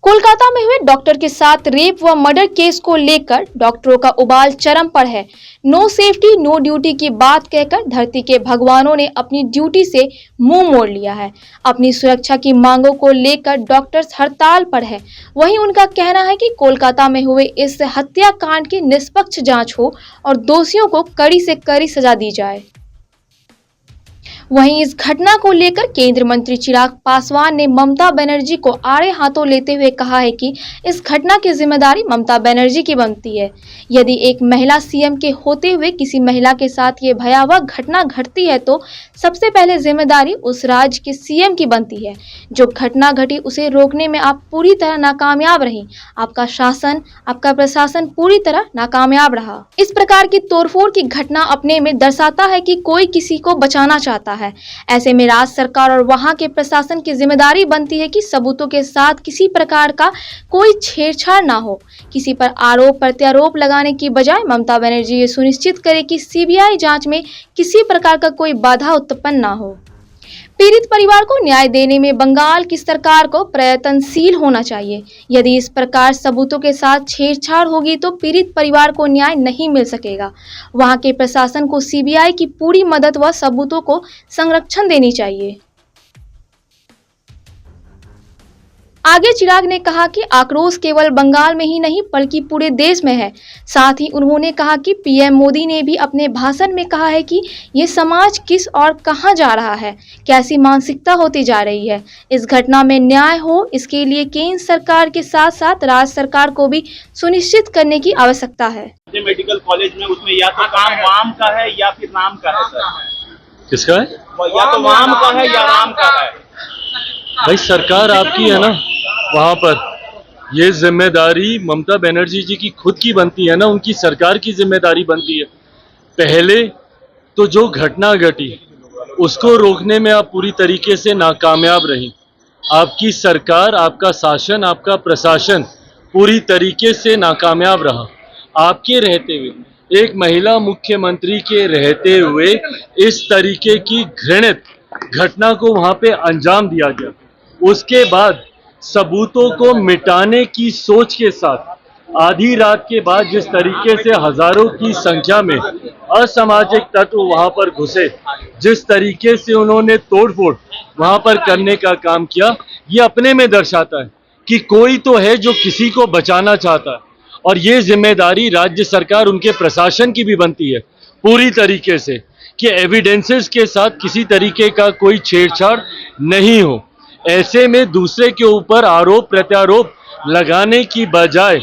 कोलकाता में हुए डॉक्टर के साथ रेप व मर्डर केस को लेकर डॉक्टरों का उबाल चरम पर है। नो सेफ्टी नो ड्यूटी की बात कहकर धरती के भगवानों ने अपनी ड्यूटी से मुंह मोड़ लिया है। अपनी सुरक्षा की मांगों को लेकर डॉक्टर्स हड़ताल पर है। वहीं उनका कहना है कि कोलकाता में हुए इस हत्याकांड की निष्पक्ष जांच हो और दोषियों को कड़ी से कड़ी सजा दी जाए। वहीं इस घटना को लेकर केंद्रीय मंत्री चिराग पासवान ने ममता बनर्जी को आड़े हाथों लेते हुए कहा है कि इस घटना की जिम्मेदारी ममता बनर्जी की बनती है। यदि एक महिला सीएम के होते हुए किसी महिला के साथ ये भयावह घटना घटती है तो सबसे पहले जिम्मेदारी उस राज्य के सीएम की बनती है। जो घटना घटी उसे रोकने में आप पूरी तरह नाकामयाब रही। आपका शासन, आपका प्रशासन पूरी तरह नाकामयाब रहा। इस प्रकार की तोड़फोड़ की घटना अपने में दर्शाता है कि कोई किसी को बचाना चाहता है। ऐसे में राज्य सरकार और वहां के प्रशासन की जिम्मेदारी बनती है कि सबूतों के साथ किसी प्रकार का कोई छेड़छाड़ ना हो। किसी पर आरोप प्रत्यारोप लगाने की बजाय ममता बनर्जी ये सुनिश्चित करे कि सीबीआई जांच में किसी प्रकार का कोई बाधा उत्पन्न ना हो। पीड़ित परिवार को न्याय देने में बंगाल की सरकार को प्रयत्नशील होना चाहिए। यदि इस प्रकार सबूतों के साथ छेड़छाड़ होगी तो पीड़ित परिवार को न्याय नहीं मिल सकेगा। वहां के प्रशासन को सीबीआई की पूरी मदद व सबूतों को संरक्षण देनी चाहिए। आगे चिराग ने कहा कि आक्रोश केवल बंगाल में ही नहीं बल्कि पूरे देश में है। साथ ही उन्होंने कहा कि पीएम मोदी ने भी अपने भाषण में कहा है कि ये समाज किस और कहां जा रहा है, कैसी मानसिकता होती जा रही है। इस घटना में न्याय हो, इसके लिए केंद्र सरकार के साथ साथ राज्य सरकार को भी सुनिश्चित करने की आवश्यकता है। मेडिकल कॉलेज में उसमें या तो काम वाम का है या फिर नाम का है सर। किसका है? या तो वाम का है या राम का है। भाई सरकार आपकी है ना, वहां पर ये जिम्मेदारी ममता बनर्जी जी की खुद की बनती है ना, उनकी सरकार की जिम्मेदारी बनती है। पहले तो जो घटना घटी उसको रोकने में आप पूरी तरीके से नाकामयाब रही। आपकी सरकार, आपका शासन, आपका प्रशासन पूरी तरीके से नाकामयाब रहा। आपके रहते हुए, एक महिला मुख्यमंत्री के रहते हुए इस तरीके की घृणित घटना को वहां पे अंजाम दिया गया। उसके बाद सबूतों को मिटाने की सोच के साथ आधी रात के बाद जिस तरीके से हजारों की संख्या में असामाजिक तत्व वहां पर घुसे, जिस तरीके से उन्होंने तोड़फोड़ वहां पर करने का काम किया, ये अपने में दर्शाता है कि कोई तो है जो किसी को बचाना चाहता है। और ये जिम्मेदारी राज्य सरकार, उनके प्रशासन की भी बनती है पूरी तरीके से कि एविडेंसेस के साथ किसी तरीके का कोई छेड़छाड़ नहीं हो। ऐसे में दूसरे के ऊपर आरोप प्रत्यारोप लगाने की बजाय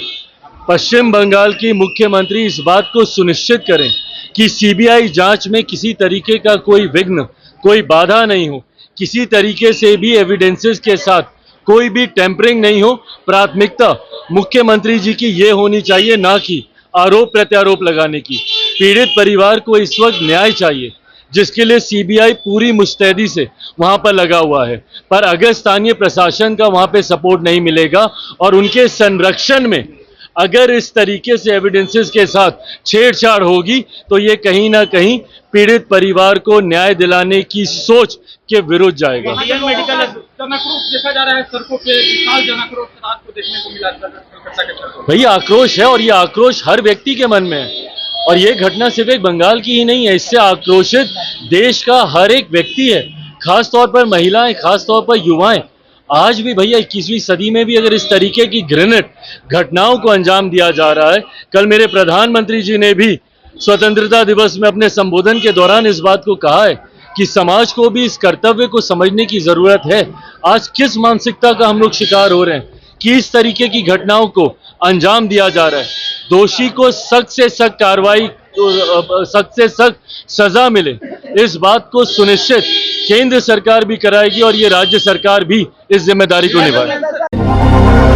पश्चिम बंगाल की मुख्यमंत्री इस बात को सुनिश्चित करें कि सीबीआई जांच में किसी तरीके का कोई विघ्न, कोई बाधा नहीं हो, किसी तरीके से भी एविडेंसेस के साथ कोई भी टेम्परिंग नहीं हो। प्राथमिकता मुख्यमंत्री जी की ये होनी चाहिए, ना कि आरोप प्रत्यारोप लगाने की। पीड़ित परिवार को इस वक्त न्याय चाहिए, जिसके लिए सीबीआई पूरी मुस्तैदी से वहां पर लगा हुआ है। पर अगर स्थानीय प्रशासन का वहां पे सपोर्ट नहीं मिलेगा और उनके संरक्षण में अगर इस तरीके से एविडेंसेस के साथ छेड़छाड़ होगी तो ये कहीं ना कहीं पीड़ित परिवार को न्याय दिलाने की सोच के विरुद्ध जाएगा। मेडिकल देखा जा रहा है, सड़कों पे विशाल जनाक्रोश रात को देखने को मिला। भैया आक्रोश है और ये आक्रोश हर व्यक्ति के मन में है। और ये घटना सिर्फ एक बंगाल की ही नहीं है, इससे आक्रोशित देश का हर एक व्यक्ति है, खास तौर पर महिलाएं, खास तौर पर युवाएं। आज भी भैया 21वीं सदी में भी अगर इस तरीके की घृणित घटनाओं को अंजाम दिया जा रहा है। कल मेरे प्रधानमंत्री जी ने भी स्वतंत्रता दिवस में अपने संबोधन के दौरान इस बात को कहा है कि समाज को भी इस कर्तव्य को समझने की जरूरत है। आज किस मानसिकता का हम लोग शिकार हो रहे हैं कि इस तरीके की घटनाओं को अंजाम दिया जा रहा है। दोषी को सख्त से सख्त कार्रवाई, सख्त से सख्त सजा मिले, इस बात को सुनिश्चित केंद्र सरकार भी कराएगी और ये राज्य सरकार भी इस जिम्मेदारी को निभाएगी।